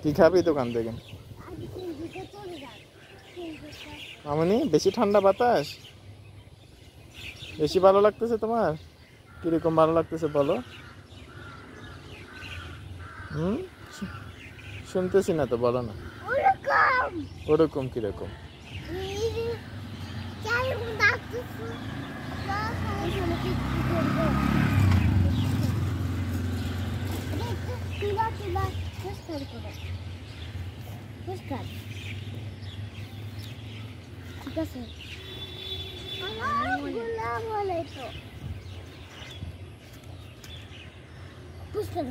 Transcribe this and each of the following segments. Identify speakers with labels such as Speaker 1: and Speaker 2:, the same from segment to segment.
Speaker 1: কি খাবি দোকান থেকে? মামনি বেশি ঠান্ডা বাতাস বেশি ভালো লাগতেছে তোমার? কিরকম ভালো লাগতেছে বলো? হুম, শুনতেছি না তো, বলো না। ওরকম কিরকম?
Speaker 2: ঠিক আছে।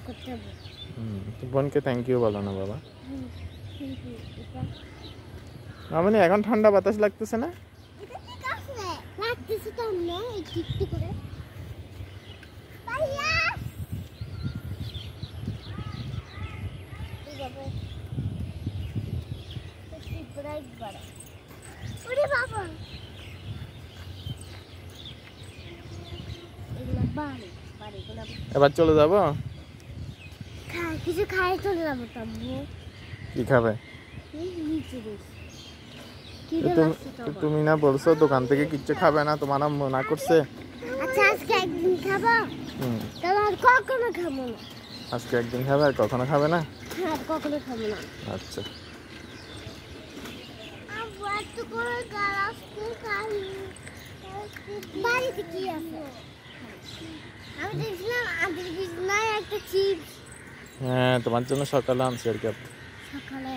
Speaker 2: করতে হবে।
Speaker 1: বোনকে থ্যাংক ইউ বলো না বাবা। মামনি এখন ঠান্ডা বাতাস লাগতেছে না?
Speaker 2: লাগতেছে তো না একটু করে। ভাইয়া বাবা একটু ব্রাইট বাড়া। ওরে বাবা এগুলা বাড়ি বাড়িগুলা।
Speaker 1: এবার চলে যাব?
Speaker 2: কিছু খাই চলে যাবো তাম্বু।
Speaker 1: কি খাবে? তুমি না বলছো দোকান থেকে কিচ্ছু খাবে না, তোমার আম্মু না করছে?
Speaker 2: আচ্ছা আজকে একদিন খাবো, তাহলে আর কখনো খাবো না।
Speaker 1: আজকে একদিন খাবে আর কখনো খাবে না?
Speaker 2: হ্যাঁ কখনো খাবো না।
Speaker 1: আচ্ছা
Speaker 2: বাড়িতে কি আছে? আমি দেখছিলাম আদের বিছনায় একটা চিপস।
Speaker 1: হ্যাঁ তোমার জন্য সকালে আনছি আর কি।
Speaker 2: সকালে